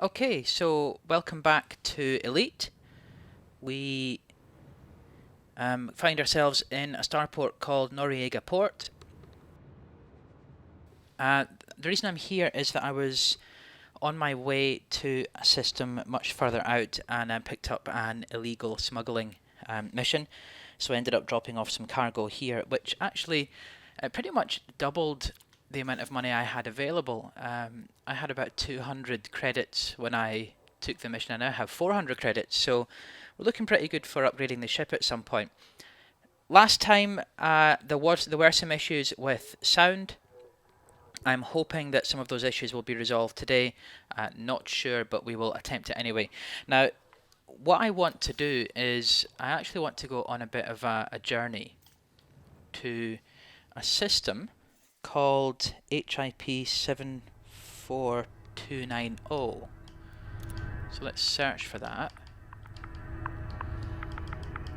Okay, so welcome back to Elite. We find ourselves in a starport called Noriega Port. The reason I'm here is that I was on my way to a system much further out and picked up an illegal smuggling mission. So I ended up dropping off some cargo here, which actually pretty much doubled the amount of money I had available. I had about 200 credits when I took the mission. I now have 400 credits, so we're looking pretty good for upgrading the ship at some point. Last time there were some issues with sound. I'm hoping that some of those issues will be resolved today. Not sure, but we will attempt it anyway. Now, what I want to do is I actually want to go on a bit of a journey to a system called HIP 74290. So let's search for that.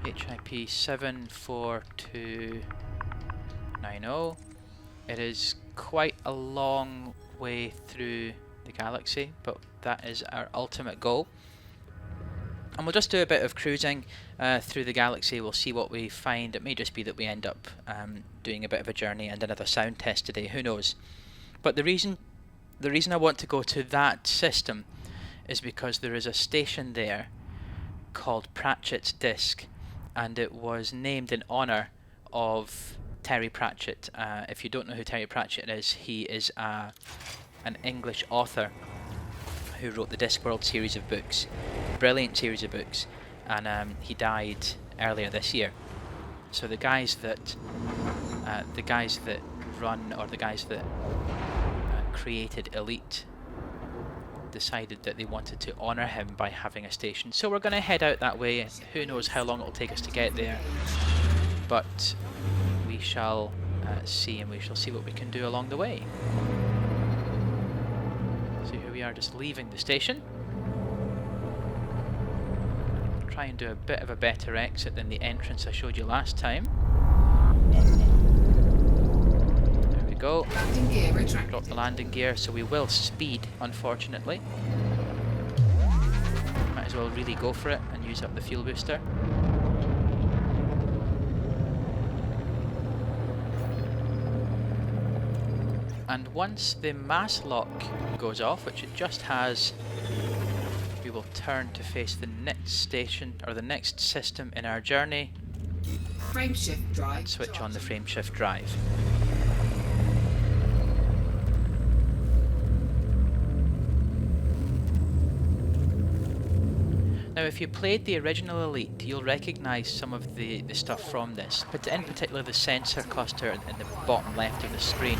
HIP 74290. It is quite a long way through the galaxy, but that is our ultimate goal. And we'll just do a bit of cruising through the galaxy. We'll see what we find. It may just be that we end up doing a bit of a journey and another sound test today. Who knows? But the reason I want to go to that system is because there is a station there called Pratchett's Disk, and it was named in honour of Terry Pratchett. If you don't know who Terry Pratchett is, he is an English author who wrote the Discworld series of books, brilliant series of books, and he died earlier this year. So the guys that created Elite decided that they wanted to honour him by having a station. So we're going to head out that way. Who knows how long it will take us to get there, but we shall see, and we shall see what we can do along the way. So here we are, just leaving the station. Try and do a bit of a better exit than the entrance I showed you last time. There we go. Landing gear retracted. Drop the landing gear, so we will speed, unfortunately. Might as well really go for it and use up the fuel booster. And once the mass lock goes off, which it just has, we will turn to face the next station, or the next system in our journey. Frameshift drive. And switch on the frameshift drive. Now, if you played the original Elite, you'll recognise some of the stuff from this, but in particular the sensor cluster in the bottom left of the screen,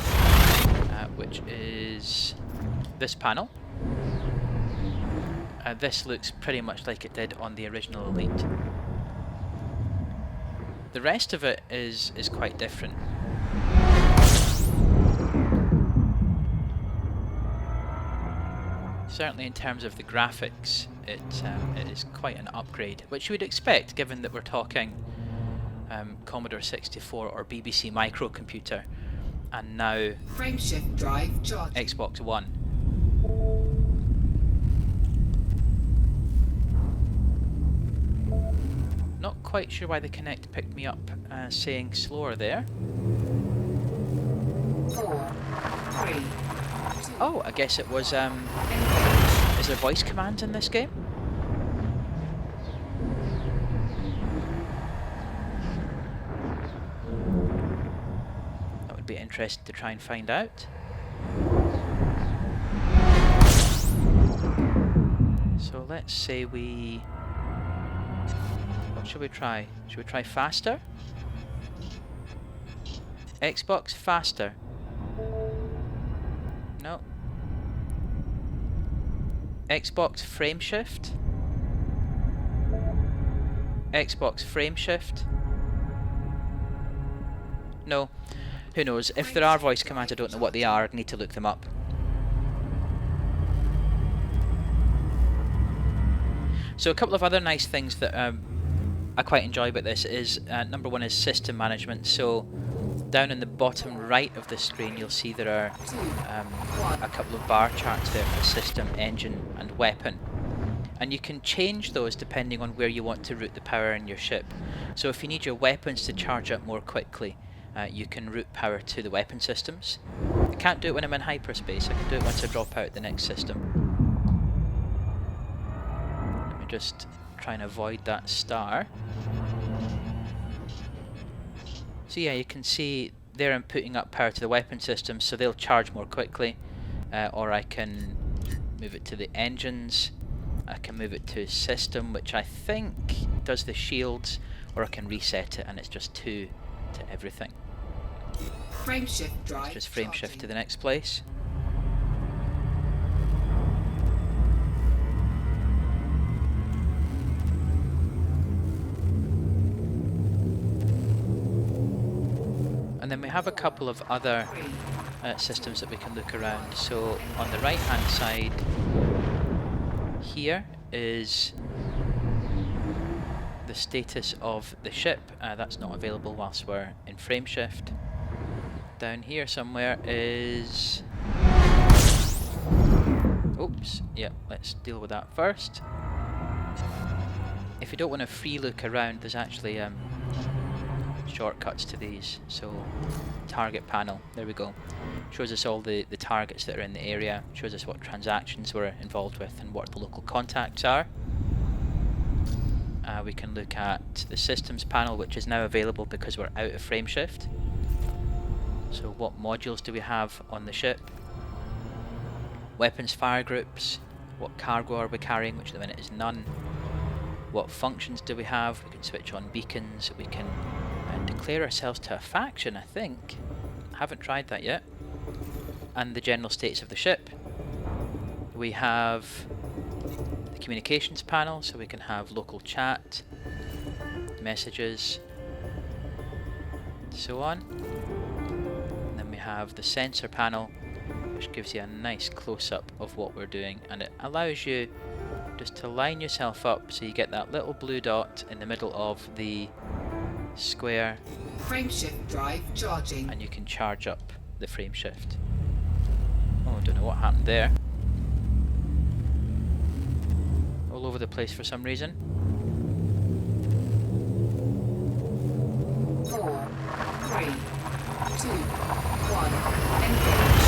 which is this panel. This looks pretty much like it did on the original Elite. The rest of it is quite different. Certainly in terms of the graphics, it is quite an upgrade, which you would expect given that we're talking Commodore 64 or BBC microcomputer, and now Frameshift drive charging. Xbox One. Not quite sure why the Kinect picked me up saying slower there. 4, 3, 2. Oh, I guess it was, is there voice commands in this game? That would be interesting to try and find out. So let's say we... What should we try? Should we try faster? Xbox faster. No. Xbox frame shift. Xbox frame shift. No. Who knows? If there are voice commands, I don't know what they are. I'd need to look them up. So a couple of other nice things that I quite enjoy about this is, number one is system management. So down in the bottom right of the screen you'll see there are a couple of bar charts there for system, engine and weapon. And you can change those depending on where you want to route the power in your ship. So if you need your weapons to charge up more quickly, you can route power to the weapon systems. I can't do it when I'm in hyperspace, I can do it once I drop out the next system. Let me just try and avoid that star. So yeah, you can see there I'm putting up power to the weapon systems, so they'll charge more quickly. Or I can move it to the engines. I can move it to system, which I think does the shields, or I can reset it and it's just 2 to everything. Frame shift drive. Just frame shift to the next place. And then we have a couple of other systems that we can look around. So on the right hand side here is the status of the ship. That's not available whilst we're in frame shift. Down here somewhere is... Oops, yeah, let's deal with that first. If you don't want to free look around, there's actually shortcuts to these. So target panel, there we go. Shows us all the targets that are in the area, shows us what transactions we're involved with and what the local contacts are. We can look at the systems panel, which is now available because we're out of frame shift. So what modules do we have on the ship? Weapons fire groups. What cargo are we carrying, which at the minute is none. What functions do we have? We can switch on beacons, we can declare ourselves to a faction, I think. Haven't tried that yet. And the general states of the ship. We have the communications panel, so we can have local chat, messages, so on. And then we have the sensor panel, which gives you a nice close-up of what we're doing, and it allows you just to line yourself up so you get that little blue dot in the middle of the square. Frame shift drive charging. And you can charge up the frame shift. Oh, I don't know what happened there. All over the place for some reason. 4, 3, 2, 1, engage.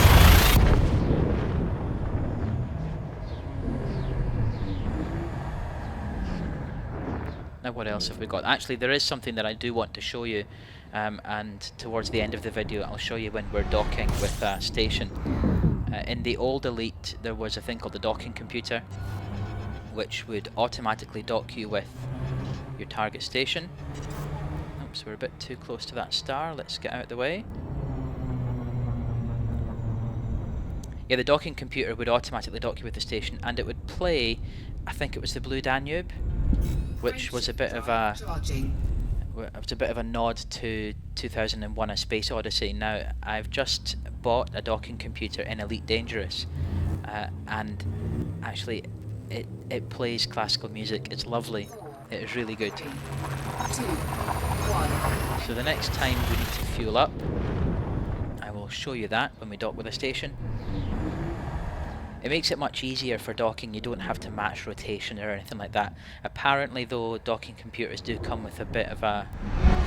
Now what else have we got? Actually, there is something that I do want to show you, and towards the end of the video I'll show you when we're docking with a station. In the old Elite there was a thing called the docking computer, which would automatically dock you with your target station. Oops, we're a bit too close to that star, let's get out of the way. Yeah, the docking computer would automatically dock you with the station, and it would play, I think it was the Blue Danube, which was a bit of a nod to 2001: A Space Odyssey. Now, I've just bought a docking computer in Elite Dangerous, and actually it plays classical music. It's lovely. It is really good. 2, 1. So the next time we need to fuel up, I will show you that when we dock with a station. It makes it much easier for docking. You don't have to match rotation or anything like that. Apparently though, docking computers do come with a bit of a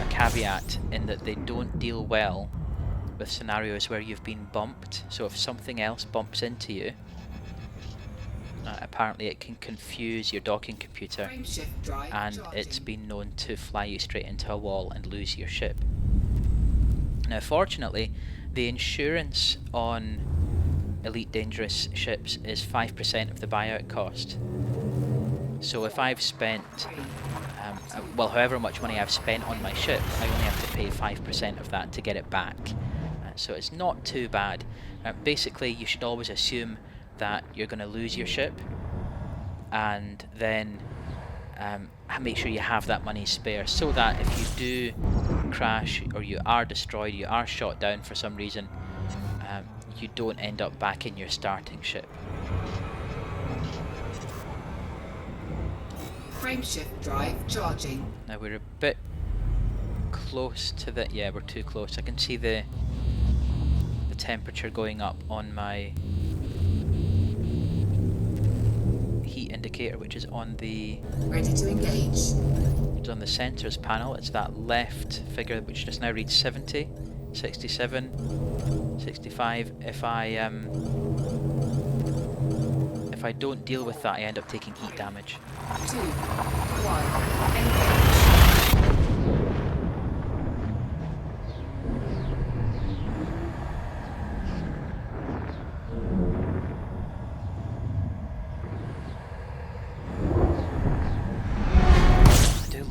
caveat in that they don't deal well with scenarios where you've been bumped. So if something else bumps into you, apparently it can confuse your docking computer, Frame shift drive and charging. it's been known to fly you straight into a wall and lose your ship. Now fortunately, the insurance on Elite Dangerous ships is 5% of the buyout cost. So if I've spent, well, however much money I've spent on my ship, I only have to pay 5% of that to get it back. So it's not too bad. Basically, you should always assume that you're going to lose your ship, and then make sure you have that money spare, so that if you do crash, or you are destroyed, you are shot down for some reason, you don't end up back in your starting ship. Frame shift drive charging. Now we're a bit close to the... Yeah, we're too close. I can see the temperature going up on my heat indicator, which is on the... Ready to engage. It's on the sensors panel. It's that left figure which just now reads 70, 67, 65. If I don't deal with that, I end up taking heat damage. 2, 1, engage.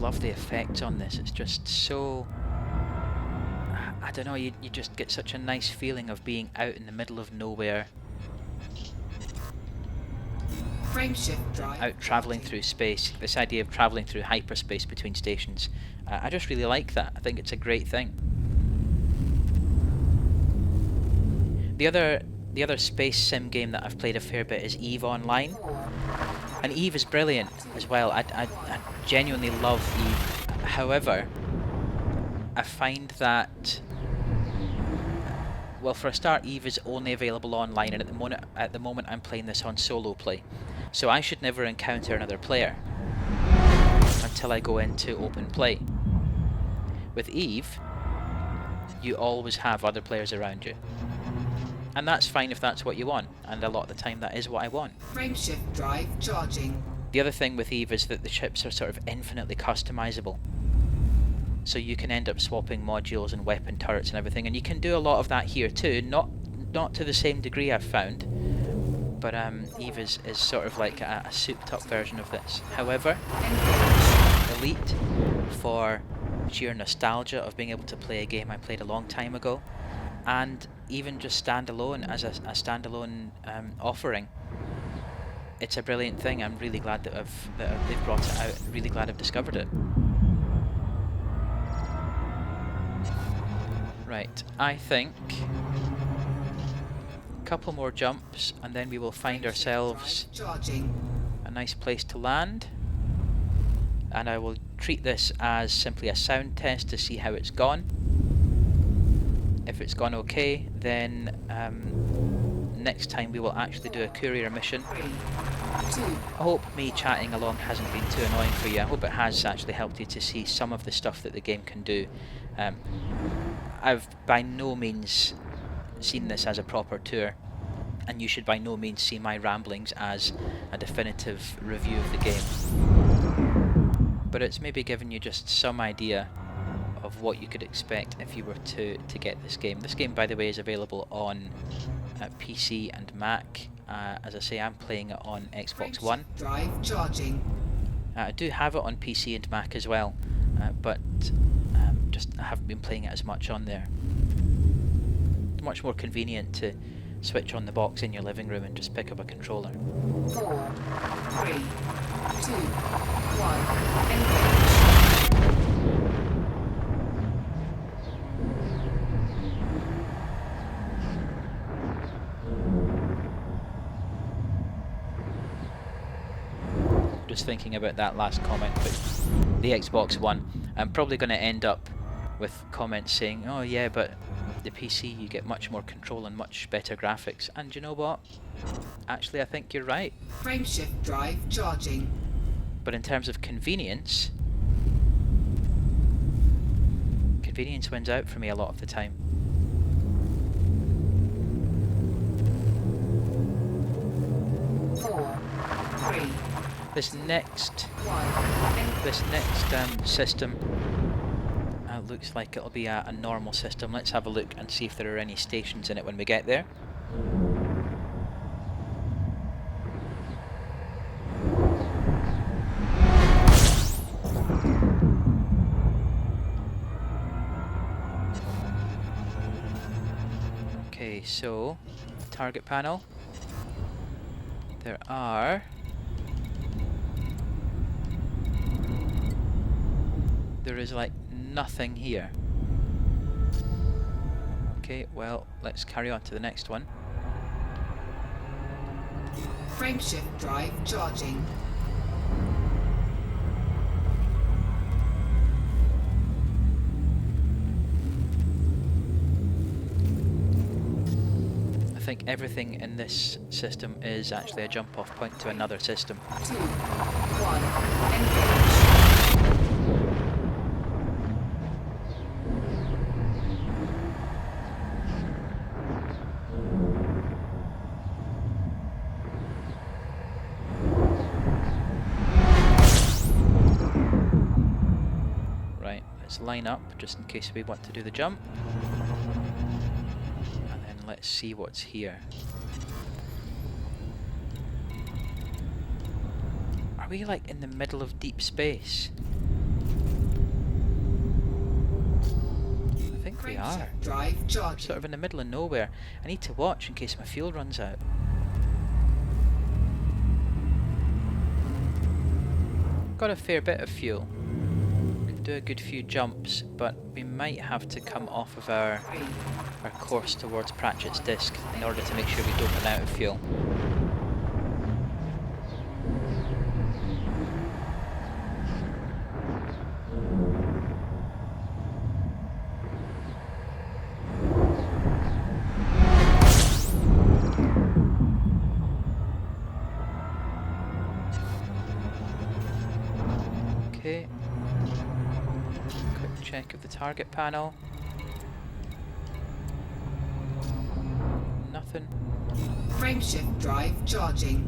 Love the effects on this. It's just so... I don't know, you just get such a nice feeling of being out in the middle of nowhere, Frameshift drive. out travelling through space. This idea of travelling through hyperspace between stations, I just really like that. I think it's a great thing. The other space sim game that I've played a fair bit is EVE Online. And EVE is brilliant as well. I genuinely love EVE. However, I find that, well, for a start, EVE is only available online, and at the moment I'm playing this on solo play. So I should never encounter another player until I go into open play. With EVE, you always have other players around you. And that's fine if that's what you want, and a lot of the time that is what I want. Frameshift drive charging. The other thing with EVE is that the ships are sort of infinitely customizable. So you can end up swapping modules and weapon turrets and everything, and you can do a lot of that here too, not to the same degree I've found, but EVE is sort of like a souped up version of this. However, Elite, for sheer nostalgia of being able to play a game I played a long time ago, and even just standalone as a standalone offering, it's a brilliant thing. I'm really glad that they've brought it out. I'm really glad I've discovered it. Right, I think a couple more jumps and then we will find ourselves a nice place to land, and I will treat this as simply a sound test to see how it's gone. If it's gone okay, then next time we will actually do a courier mission. I hope me chatting along hasn't been too annoying for you. I hope it has actually helped you to see some of the stuff that the game can do. I've by no means seen this as a proper tour, and you should by no means see my ramblings as a definitive review of the game. But it's maybe given you just some idea of what you could expect if you were to get this game. This game, by the way, is available on PC and Mac. As I say, I'm playing it on Xbox One. Drive charging. I do have it on PC and Mac as well, but just I haven't been playing it as much on there. It's much more convenient to switch on the box in your living room and just pick up a controller. 4, 3, 2, 1, engage. Just thinking about that last comment about the Xbox One, I'm probably going to end up with comments saying, oh yeah, but the PC you get much more control and much better graphics. And you know what? Actually, I think you're right. Frameshift drive charging. But in terms of convenience, convenience wins out for me a lot of the time. This next system looks like it'll be a normal system. Let's have a look and see if there are any stations in it when we get there. Okay, so target panel. There are there is like nothing here. Okay, well, let's carry on to the next one. Frameshift drive charging. think everything in this system is actually a jump off point to another system. 2, 1, engage. Right, let's line up just in case we want to do the jump. And then let's see what's here. Are we like in the middle of deep space? I think we are. Frameshift drive charging. Sort of in the middle of nowhere. I need to watch in case my fuel runs out. Got a fair bit of fuel. Could do a good few jumps, but we might have to come off of our course towards Pratchett's disk in order to make sure we don't run out of fuel. Okay. Quick check of the target panel. Nothing. Frameshift drive charging.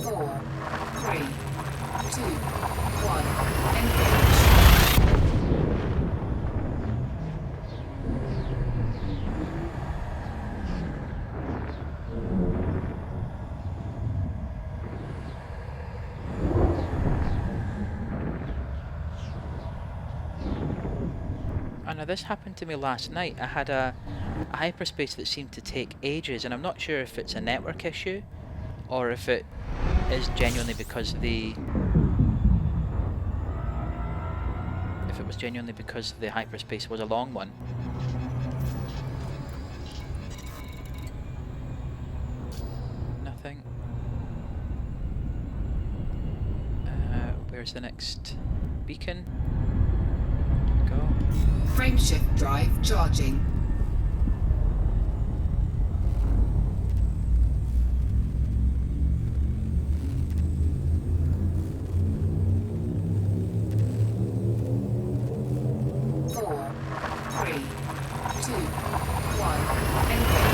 Four, three, two, one, engage. I know this happened to me last night. I had a hyperspace that seemed to take ages, and I'm not sure if it's a network issue or if it is genuinely because the hyperspace was a long one. Nothing. Where's the next beacon? Go. Frameshift drive charging. Four, three, two, one, engage.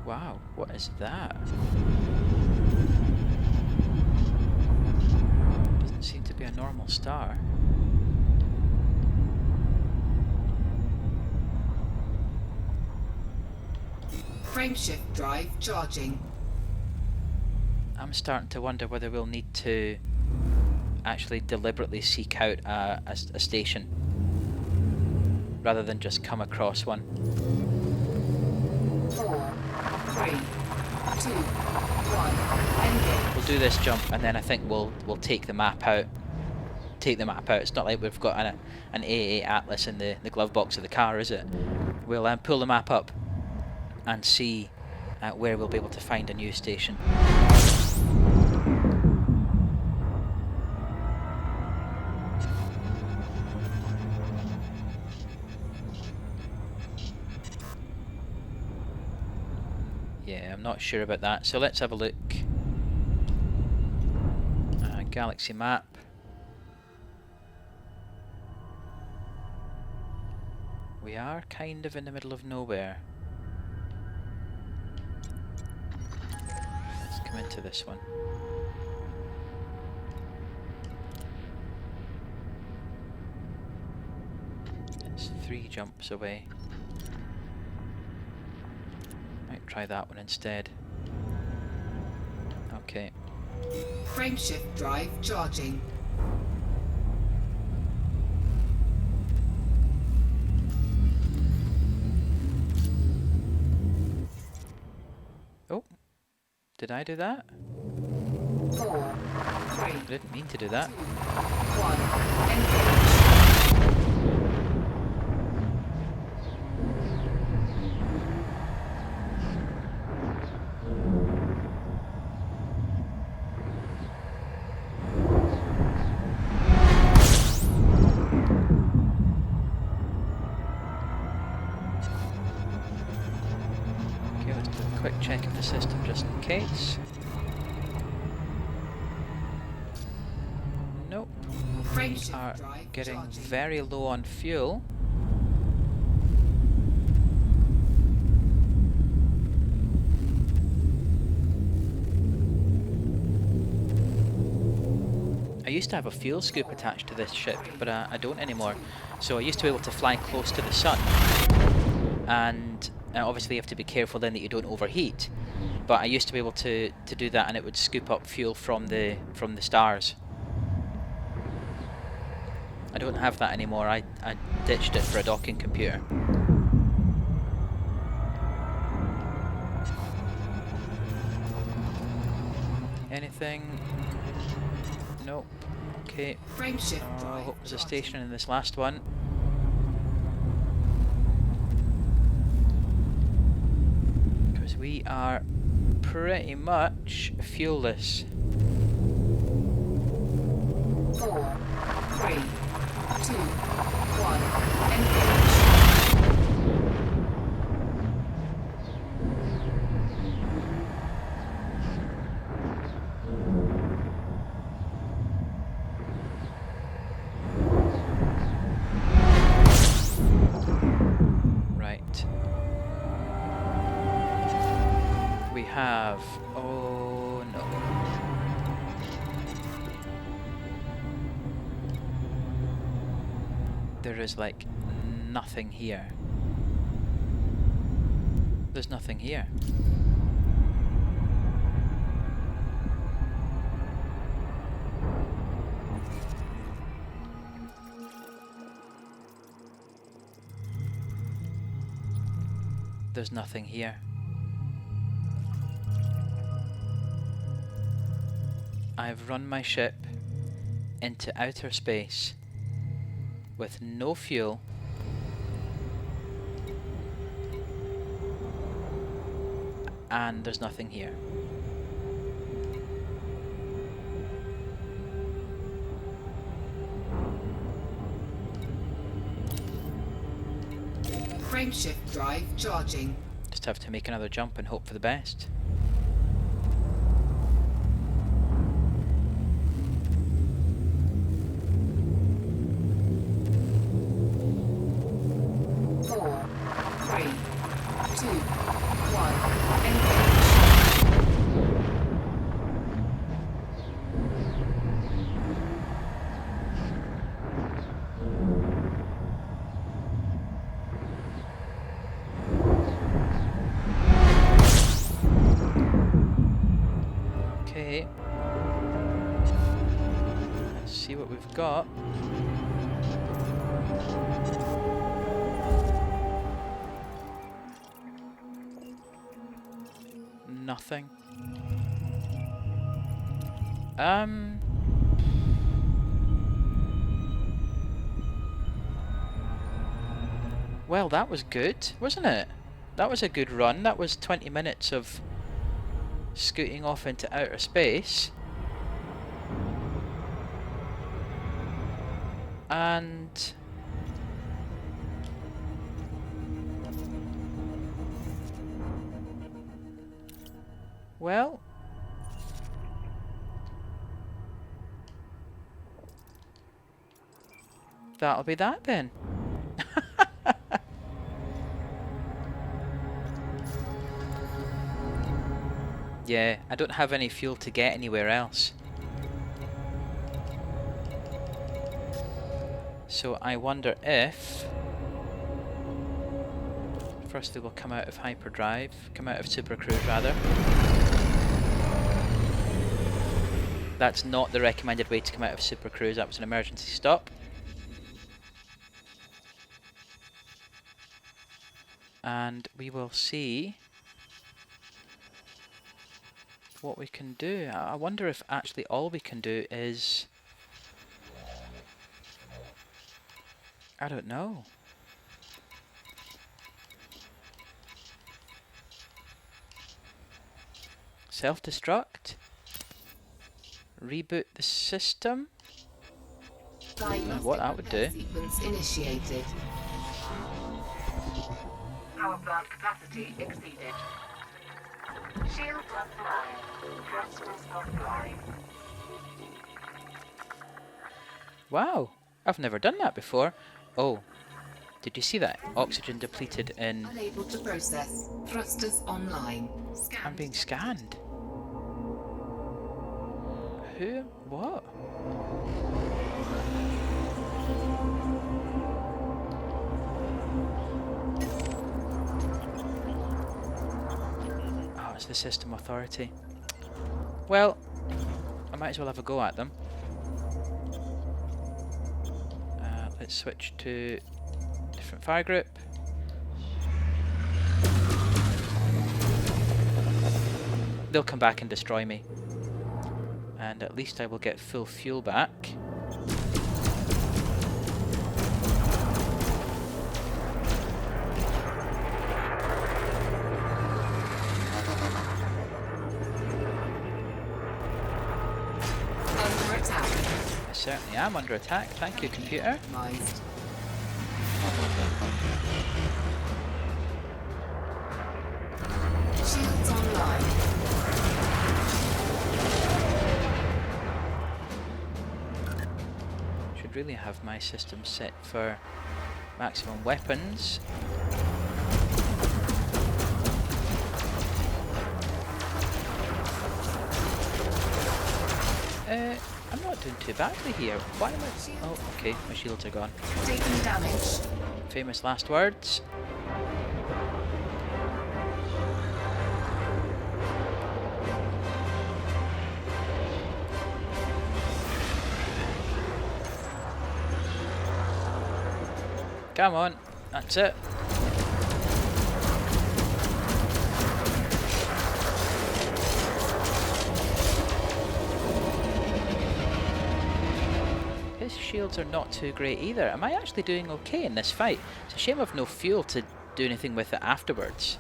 Wow, what is that? Doesn't seem to be a normal star. Frameshift drive charging. I'm starting to wonder whether we'll need to actually deliberately seek out a station rather than just come across one. Four, three, two, one, engage. We'll do this jump and then I think we'll take the map out. Take the map out. It's not like we've got an AA atlas in the glove box of the car, is it? We'll pull the map up and see where we'll be able to find a new station. Yeah, I'm not sure about that. So let's have a look. Galaxy map. We are kind of in the middle of nowhere. Let's come into this one. It's 3 jumps away. Might try that one instead. Okay. Frameshift drive charging. Oh, Did I do that? 4, 3, I didn't mean to do that. 1, engage. Okay, let's do a quick check of the system just in case. Nope. Frameshift Are drive getting charging. very low on fuel. I used to have a fuel scoop attached to this ship, but I don't anymore. So I used to be able to fly close to the sun, and obviously you have to be careful then that you don't overheat. But I used to be able to do that, and it would scoop up fuel from the stars. I don't have that anymore. I ditched it for a docking computer. Anything? Nope. Okay. Frameshift I drive hope there's a charging. station in this last one. Because we are pretty much fuelless. 4, 3, 2, 1, engage. Right. We have... oh no. There is like nothing here. There's nothing here. There's nothing here. I've run my ship into outer space with no fuel, and there's nothing here. Frameshift drive charging. Just have to make another jump and hope for the best. Four, three, two, one, engage. Okay. Let's see what we've got. Nothing. Well, that was good, wasn't it? That was a good run. That was 20 minutes of scooting off into outer space. And well, that'll be that then. Yeah, I don't have any fuel to get anywhere else. So I wonder if... Firstly, we'll come out of hyperdrive, come out of supercruise rather. That's not the recommended way to come out of supercruise, that was an emergency stop. And we will see what we can do. I wonder if actually all we can do is... I don't know. Self-destruct? Reboot the system? What that would do. Sequence initiated. Power plant capacity exceeded. Shields offline. Thrusters offline. Wow, I've never done that before. Oh, did you see that? Oxygen depleted in... Unable to process. Thrusters online. I'm being scanned. Who? What? Oh, it's the system authority. Well, I might as well have a go at them. Let's switch to different fire group. They'll come back and destroy me. And at least I will get full fuel back. Under attack. I certainly am under attack. Thank you, computer. Compromised. Shields online. Should really have my system set for maximum weapons. I'm not doing too badly here. Why am I... Oh, okay, my shields are gone. Taking damage. Famous last words. Come on, that's it. His shields are not too great either. Am I actually doing okay in this fight? It's a shame I've no fuel to do anything with it afterwards.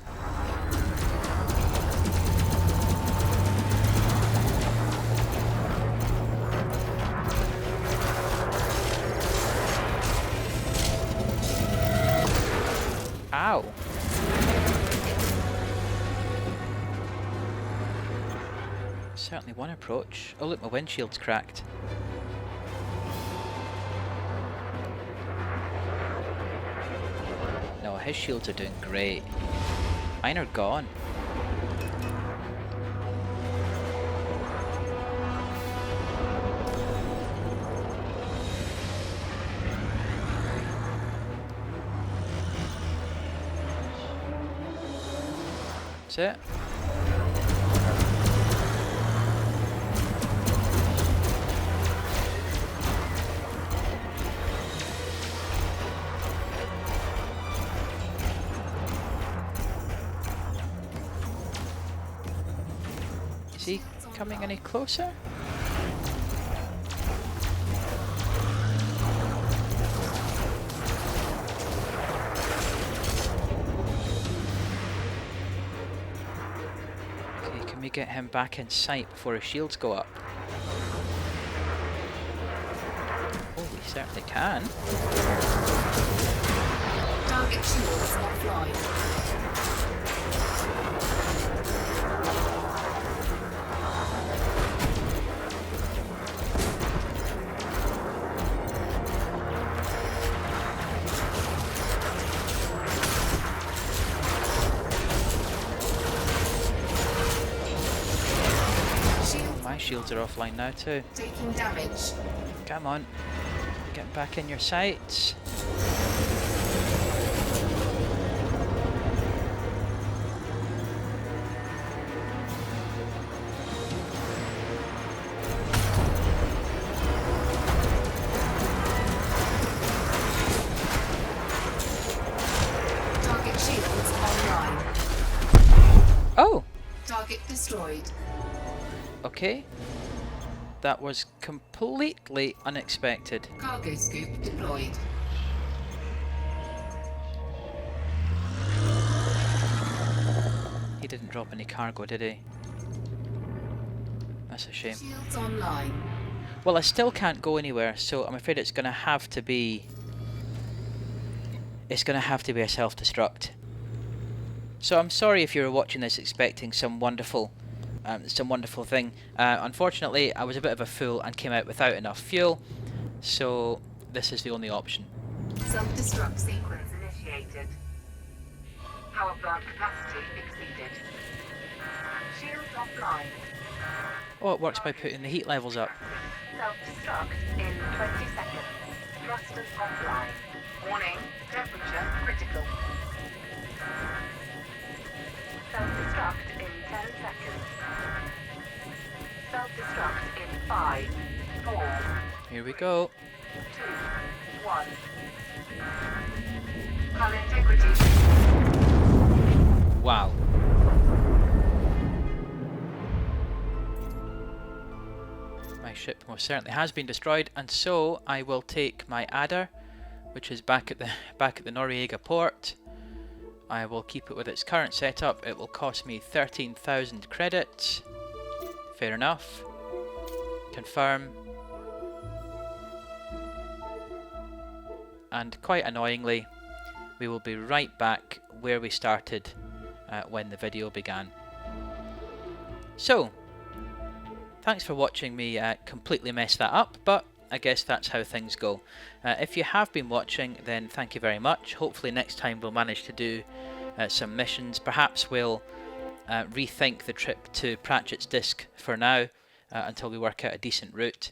Ow. Certainly one approach. Oh look, my windshield's cracked. No, his shields are doing great. Mine are gone. That's it. Is he coming any closer? Okay, can we get him back in sight before his shields go up? Oh, we certainly can. Target shields offline. My shields are offline now too. Taking damage. Come on, get back in your sights. Target shields online. Oh, Target destroyed. Okay. That was completely unexpected. Cargo scoop deployed. He didn't drop any cargo, did he? That's a shame. Shields online. Well, I still can't go anywhere, so I'm afraid it's going to have to be... It's going to have to be a self-destruct. So I'm sorry if you were watching this expecting some wonderful thing. Unfortunately, I was a bit of a fool and came out without enough fuel, so this is the only option. Self-destruct Sequence initiated. Power plant capacity exceeded. Shields offline. Oh, it works by putting the heat levels up. Self-destruct in 20 seconds. Thrusters offline. Warning, temperature critical. Self-destruct in 10 seconds. Self-destruct in 5, 4, Here we go. 2, 1. Hull integrity. Wow. My ship most certainly has been destroyed, and so I will take my adder, which is back at the Noriega port. I will keep it with its current setup. It will cost me 13,000 credits. Fair enough. Confirm. And quite annoyingly, we will be right back where we started when the video began. So, thanks for watching me completely mess that up, but I guess that's how things go. If you have been watching, then thank you very much. Hopefully next time we'll manage to do some missions. Perhaps we'll rethink the trip to Pratchett's disk for now until we work out a decent route.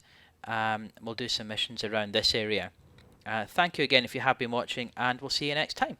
We'll do some missions around this area. Thank you again if you have been watching, and we'll see you next time.